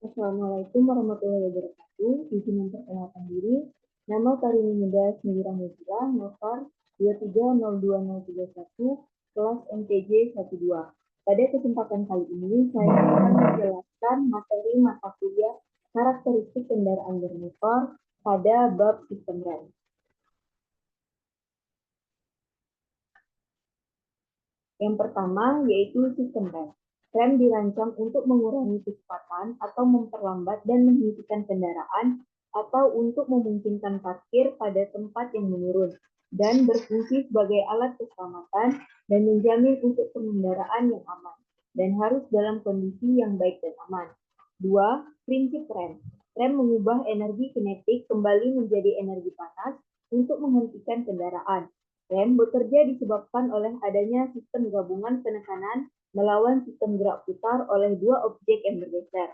Assalamualaikum warahmatullahi wabarakatuh. Izin memperkenalkan diri. Nama Karini Nida Semira Muzila, nomor 230231, kelas MTJ 12. Pada kesempatan kali ini, saya akan menjelaskan materi mata kuliah karakteristik kendaraan bermotor pada bab sistem rem. Yang pertama yaitu sistem rem. Rem dirancang untuk mengurangi kecepatan atau memperlambat dan menghentikan kendaraan atau untuk memungkinkan parkir pada tempat yang menurun dan berfungsi sebagai alat keselamatan dan menjamin untuk pengendaraan yang aman dan harus dalam kondisi yang baik dan aman. 2. Prinsip rem. Rem mengubah energi kinetik kembali menjadi energi panas untuk menghentikan kendaraan. Rem bekerja disebabkan oleh adanya sistem gabungan penekanan melawan sistem gerak putar oleh dua objek yang bergeser.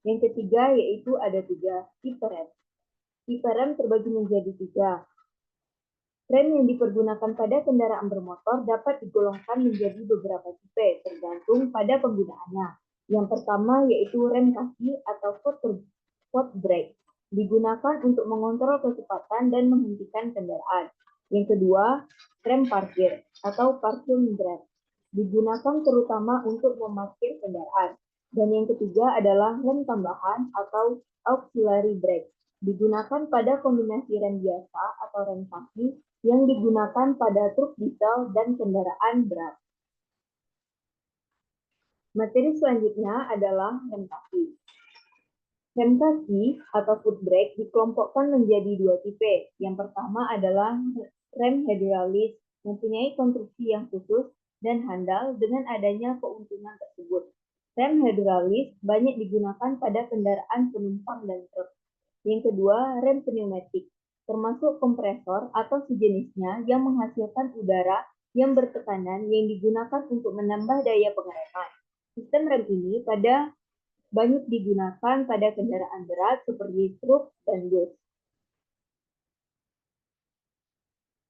Yang ketiga yaitu ada 3 tipe rem. Tipe rem terbagi menjadi 3. Rem yang dipergunakan pada kendaraan bermotor dapat digolongkan menjadi beberapa tipe tergantung pada penggunaannya. Yang pertama yaitu rem kaki atau foot brake, digunakan untuk mengontrol kecepatan dan menghentikan kendaraan. Yang kedua, rem parkir atau parking brake, digunakan terutama untuk memarkir kendaraan. Dan yang ketiga adalah rem tambahan atau auxiliary brake, digunakan pada kombinasi rem biasa atau rem kaki yang digunakan pada truk diesel dan kendaraan berat. Materi selanjutnya adalah rem kaki. Rem kaki atau foot brake dikelompokkan menjadi 2 tipe. Yang pertama adalah rem hydraulis, mempunyai konstruksi yang khusus dan handal dengan adanya keuntungan tersebut. Rem hydraulis banyak digunakan pada kendaraan penumpang dan truk. Yang kedua, rem pneumatik, termasuk kompresor atau sejenisnya yang menghasilkan udara yang bertekanan yang digunakan untuk menambah daya pengereman. Sistem rem ini banyak digunakan pada kendaraan berat seperti truk dan bus.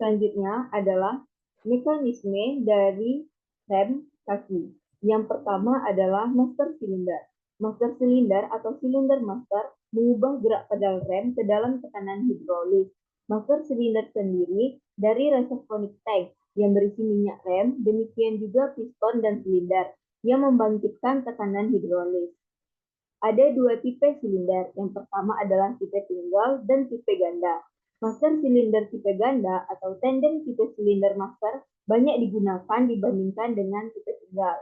Selanjutnya adalah mekanisme dari rem kaki. Yang pertama adalah master silinder. Master silinder atau silinder master mengubah gerak pedal rem ke dalam tekanan hidrolis. Master silinder sendiri dari reservoir tank yang berisi minyak rem, demikian juga piston dan silinder yang membangkitkan tekanan hidrolis. Ada 2 tipe silinder. Yang pertama adalah tipe tunggal dan tipe ganda. Master silinder tipe ganda atau tandem tipe silinder master banyak digunakan dibandingkan dengan tipe tunggal.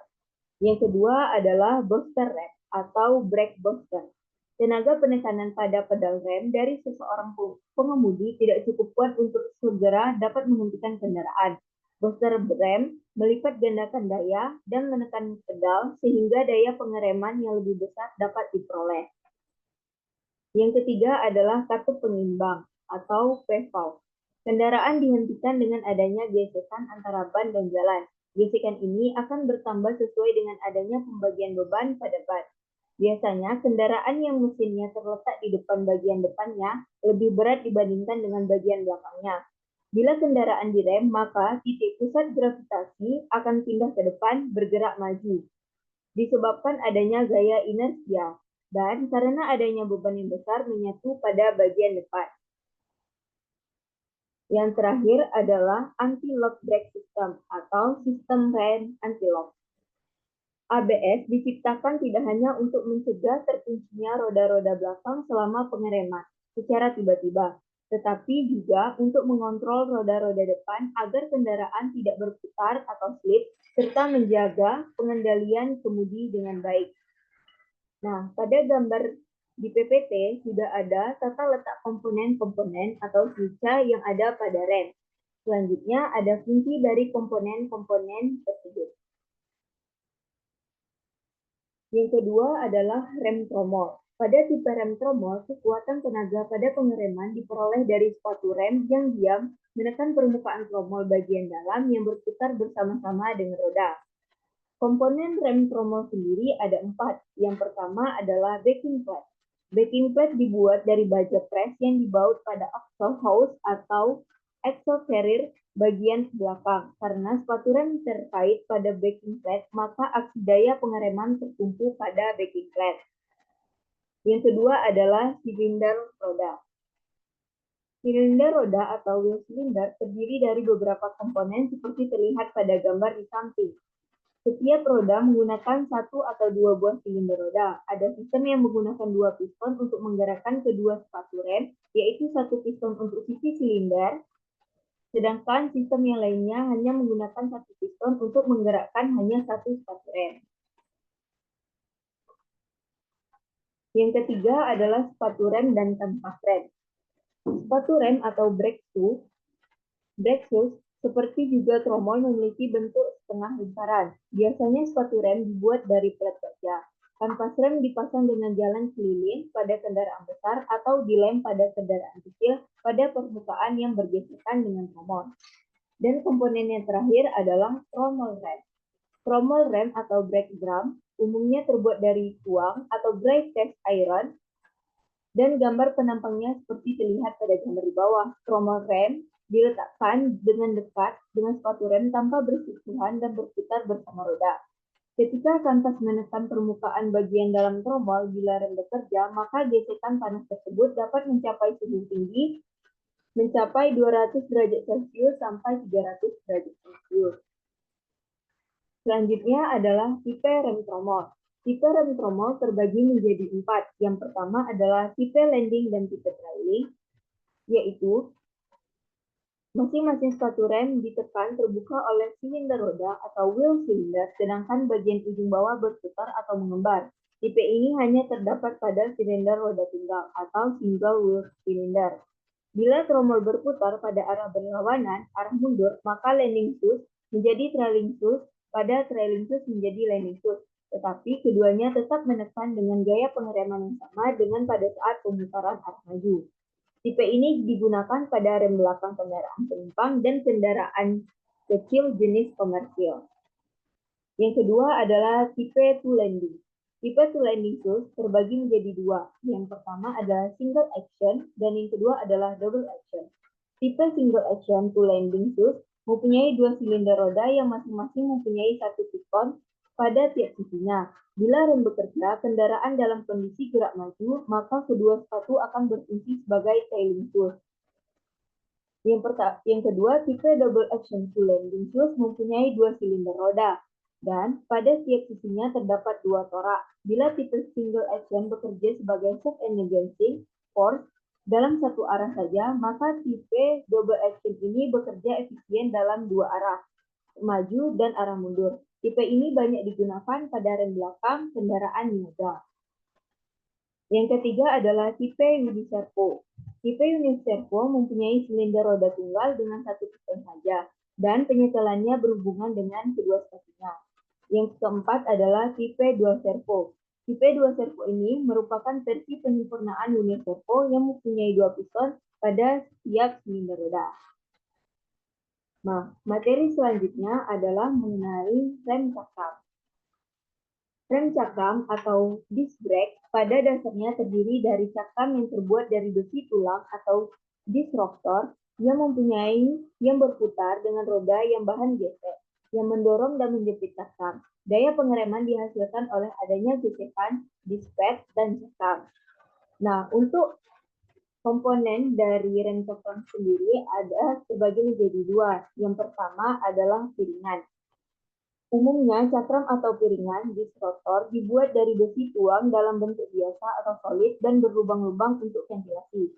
Yang kedua adalah booster rem atau brake booster. Tenaga penekanan pada pedal rem dari seseorang pengemudi tidak cukup kuat untuk segera dapat menghentikan kendaraan. Booster rem melipat gandakan daya dan menekan pedal sehingga daya pengereman yang lebih besar dapat diperoleh. Yang ketiga adalah katup pengimbang atau P-valve. Kendaraan dihentikan dengan adanya gesekan antara ban dan jalan. Gesekan ini akan bertambah sesuai dengan adanya pembagian beban pada ban. Biasanya, kendaraan yang mesinnya terletak di depan bagian depannya lebih berat dibandingkan dengan bagian belakangnya. Bila kendaraan direm, maka titik pusat gravitasi akan pindah ke depan, bergerak maju, disebabkan adanya gaya inersia, dan karena adanya beban yang besar menyatu pada bagian depan. Yang terakhir adalah anti-lock brake system atau sistem rem anti-lock. ABS diciptakan tidak hanya untuk mencegah terkuncinya roda-roda belakang selama pengereman secara tiba-tiba, tetapi juga untuk mengontrol roda-roda depan agar kendaraan tidak berputar atau slip, serta menjaga pengendalian kemudi dengan baik. Nah, pada gambar di PPT sudah ada tata letak komponen-komponen atau sisa yang ada pada rem. Selanjutnya ada fungsi dari komponen-komponen tersebut. Yang kedua adalah rem tromol. Pada tipe rem tromol, kekuatan tenaga pada pengereman diperoleh dari sepatu rem yang diam menekan permukaan tromol bagian dalam yang berputar bersama-sama dengan roda. Komponen rem tromol sendiri ada 4. Yang pertama adalah backing plate. Backing plate dibuat dari baja pres yang dibaut pada axle house atau axle carrier bagian belakang. Karena sepatu rem terkait pada backing plate, maka aksi daya pengereman tertumpu pada backing plate. Yang kedua adalah silinder roda. Silinder roda atau wheel cylinder terdiri dari beberapa komponen seperti terlihat pada gambar di samping. Setiap roda menggunakan satu atau dua buah silinder roda. Ada sistem yang menggunakan dua piston untuk menggerakkan kedua sepatu rem, yaitu satu piston untuk sisi silinder, sedangkan sistem yang lainnya hanya menggunakan satu piston untuk menggerakkan hanya satu sepatu rem. Yang ketiga adalah sepatu rem dan tanpa rem. Sepatu rem atau brake shoes seperti juga tromol memiliki bentuk setengah lingkaran. Biasanya sepatu rem dibuat dari plat baja. Kanvas rem dipasang dengan jalan keliling pada kendaraan besar atau dilem pada kendaraan kecil pada permukaan yang bergesekan dengan tromol. Dan komponen yang terakhir adalah tromol rem. Tromol rem atau brake drum umumnya terbuat dari tuang atau dry cast iron dan gambar penampangnya seperti terlihat pada gambar di bawah. Tromol rem diletakkan dengan dekat dengan sepatu rem tanpa bersentuhan dan berputar bersama roda. Ketika kanvas menekan permukaan bagian dalam tromol bila rem bekerja, maka gesekan panas tersebut dapat mencapai suhu tinggi mencapai 200 derajat Celcius sampai 300 derajat Celcius. Selanjutnya adalah tipe rem tromol. Tipe rem tromol terbagi menjadi 4. Yang pertama adalah tipe landing dan tipe trailing, yaitu masing-masing sepatu rem ditekan terbuka oleh silinder roda atau wheel cylinder, sedangkan bagian ujung bawah berputar atau mengembar. Tipe ini hanya terdapat pada silinder roda tunggal atau single wheel cylinder. Bila tromol berputar pada arah berlawanan, arah mundur, maka landing shoes menjadi trailing shoes, pada trailing shoes menjadi landing shoes. Tetapi keduanya tetap menekan dengan gaya pengereman yang sama dengan pada saat pemutaran arah maju. Tipe ini digunakan pada rem belakang kendaraan penumpang dan kendaraan kecil jenis komersil. Yang kedua adalah tipe two landing. Tipe two landing shoes terbagi menjadi dua. Yang pertama adalah single action dan yang kedua adalah double action. Tipe single action two landing shoes mempunyai dua silinder roda yang masing-masing mempunyai satu piston pada tiap sisinya. Bila rem bekerja, kendaraan dalam kondisi gerak maju, maka kedua sepatu akan berfungsi sebagai trailing shoes. Yang kedua, tipe double action two landing shoes mempunyai dua silinder roda dan pada tiap sisinya terdapat dua torak. Bila tipe single action bekerja sebagai shock and negating force dalam satu arah saja, maka tipe double action ini bekerja efisien dalam dua arah, maju dan arah mundur. Tipe ini banyak digunakan pada rem belakang kendaraan niaga. Yang ketiga adalah tipe uniservo. Tipe uniservo mempunyai silinder roda tunggal dengan satu piston saja, dan penyetelannya berhubungan dengan kedua sepatunya. Yang keempat adalah tipe dual servo. Tipe dual servo ini merupakan versi penyempurnaan uniservo yang mempunyai dua piston pada setiap silinder roda. Nah, materi selanjutnya adalah mengenai rem cakram. Rem cakram atau disc brake pada dasarnya terdiri dari cakram yang terbuat dari besi tulang atau disruptor yang berputar dengan roda yang bahan gesek, yang mendorong dan menjepit cakram. Daya pengereman dihasilkan oleh adanya gesekan disc pad dan cakram. Nah, untuk komponen dari rem cakram sendiri ada terbagi menjadi dua. Yang pertama adalah piringan. Umumnya, cakram atau piringan disc rotor dibuat dari besi tuang dalam bentuk biasa atau solid dan berlubang-lubang untuk ventilasi.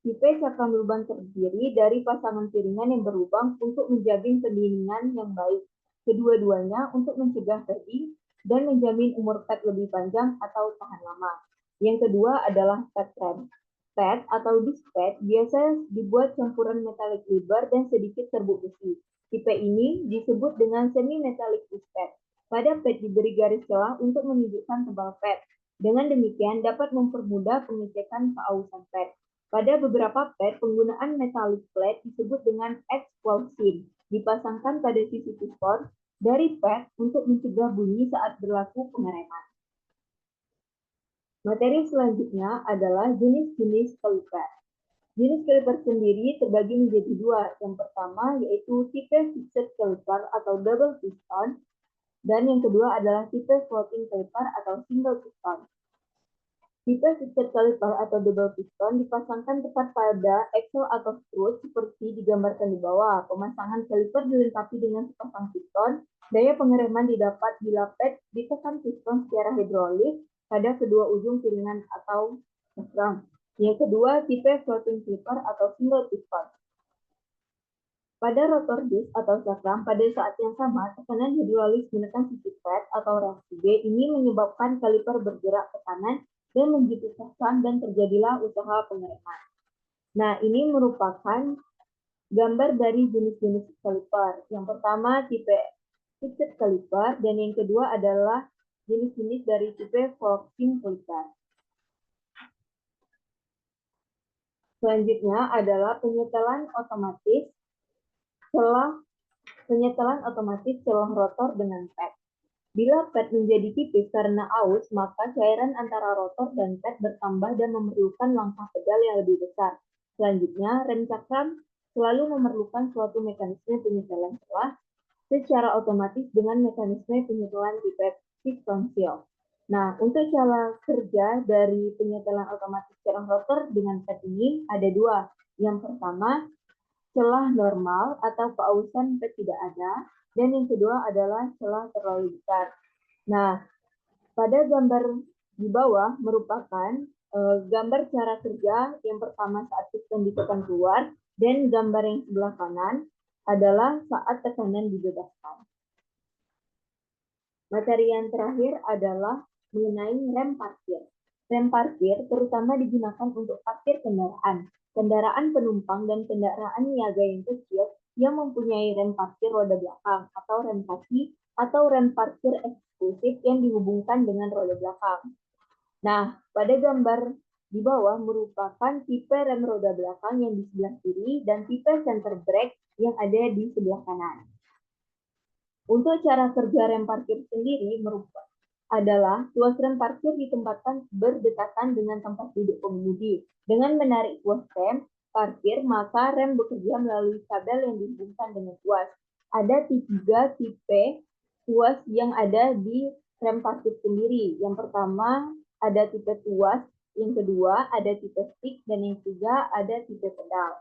Tipe cakram lubang terdiri dari pasangan piringan yang berlubang untuk menjamin pendinginan yang baik. Kedua-duanya untuk mencegah fading dan menjamin umur pad lebih panjang atau tahan lama. Yang kedua adalah pad rem. Pad atau disc pad biasa dibuat campuran metalik fiber dan sedikit serbuk besi. Tipe ini disebut dengan semi-metallic disc pad. Pada pad diberi garis celah untuk menunjukkan tebal pad. Dengan demikian dapat mempermudah pengecekan keausan pad. Pada beberapa pad, penggunaan metallic plate disebut dengan explosive. Dipasangkan pada sisi piston dari pad untuk mencegah bunyi saat berlaku pengereman. Materi selanjutnya adalah jenis-jenis kaliper. Jenis kaliper sendiri terbagi menjadi dua. Yang pertama yaitu tipe fixed caliper atau double piston, dan yang kedua adalah tipe floating caliper atau single piston. Tipe fixed caliper atau double piston dipasangkan tepat pada axle atau strut seperti digambarkan di bawah. Pemasangan caliper dilengkapi dengan sepasang piston. Daya pengereman didapat bila pad ditekan piston secara hidrolik pada kedua ujung piringan atau cakram. Yang kedua, tipe floating caliper atau single piston. Pada rotor disk atau cakram, pada saat yang sama, tekanan hidrolik menekan sisi pad atau reaksi B ini menyebabkan kaliper bergerak ke kanan dan menjadi cakram dan terjadilah usaha pengereman. Nah, ini merupakan gambar dari jenis-jenis kaliper. Yang pertama, tipe fixed caliper, dan yang kedua adalah jenis-jenis dari tipe floating caliper. Selanjutnya adalah penyetelan otomatis celah rotor dengan pad. Bila pad menjadi tipis karena aus, maka cairan antara rotor dan pad bertambah dan memerlukan langkah pedal yang lebih besar. Selanjutnya, rem cakram selalu memerlukan suatu mekanisme penyetelan celah secara otomatis dengan mekanisme penyetelan tipe piston seal. Nah, untuk cara kerja dari penyetelan otomatis celah rotor dengan pad ini ada dua. Yang pertama, celah normal atau keausan pad tidak ada, dan yang kedua adalah celah terlalu besar. Nah, pada gambar di bawah merupakan gambar cara kerja yang pertama saat piston ditekan keluar, dan gambar yang sebelah kanan adalah saat tekanan dibebaskan. Materi yang terakhir adalah mengenai rem parkir. Rem parkir terutama digunakan untuk parkir kendaraan penumpang dan kendaraan niaga yang kecil yang mempunyai rem parkir roda belakang atau rem kaki atau rem parkir eksklusif yang dihubungkan dengan roda belakang. Nah, pada gambar di bawah merupakan tipe rem roda belakang yang di sebelah kiri dan tipe center brake yang ada di sebelah kanan. Untuk cara kerja rem parkir sendiri adalah tuas rem parkir ditempatkan berdekatan dengan tempat duduk pengemudi. Dengan menarik tuas rem parkir, maka rem bekerja melalui kabel yang dihubungkan dengan tuas. Ada tiga tipe tuas yang ada di rem parkir sendiri. Yang pertama ada tipe tuas, yang kedua ada tipe stick, dan yang ketiga ada tipe pedal.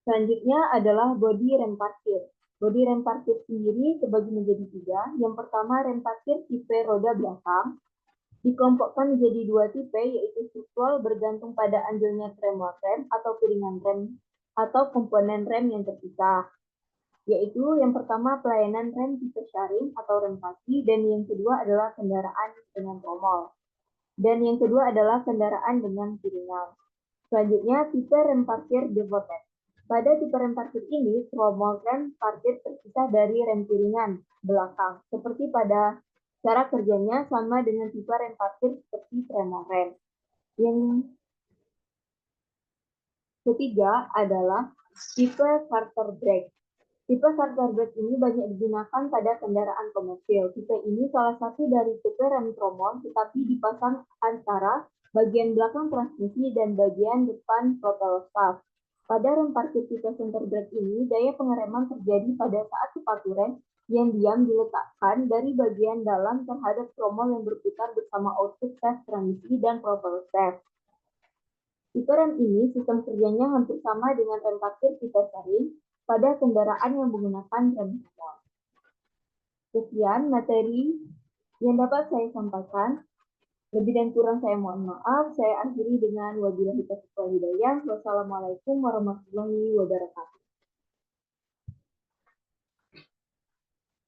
Selanjutnya adalah bodi rem parkir. Bodi rem parkir sendiri terbagi menjadi tiga. Yang pertama, rem parkir tipe roda belakang. Dikelompokkan menjadi dua tipe, yaitu struktural bergantung pada anjloknya tremor rem atau piringan rem atau komponen rem yang terpisah. Yaitu yang pertama pelayanan rem tipe sharing atau rem kaki, dan yang kedua adalah kendaraan dengan tromol. Dan yang kedua adalah kendaraan dengan piringan. Selanjutnya, tipe rem parkir devoted. Pada tipe rem parkir ini, tromol rem parkir terpisah dari rem piringan belakang. Seperti pada cara kerjanya sama dengan tipe rem parkir seperti tremor rem. Yang ketiga adalah tipe starter brake. Tipe starter brake ini banyak digunakan pada kendaraan komersil. Tipe ini salah satu dari tipe rem tromol, tetapi dipasang antara bagian belakang transmisi dan bagian depan throttle shaft. Pada rem parkir tipe center brake ini, daya pengereman terjadi pada saat sepatu rem yang diam diletakkan dari bagian dalam terhadap tromol yang berputar bersama output shaft transmisi dan throttle shaft. Tipe rem ini sistem kerjanya hampir sama dengan rem parkir tipe sharing pada kendaraan yang menggunakan rem tromol. Sekian materi yang dapat saya sampaikan. Lebih dan kurang saya mohon maaf. Saya akhiri dengan wabillahi taufiq wal hidayah. Wassalamualaikum warahmatullahi wabarakatuh.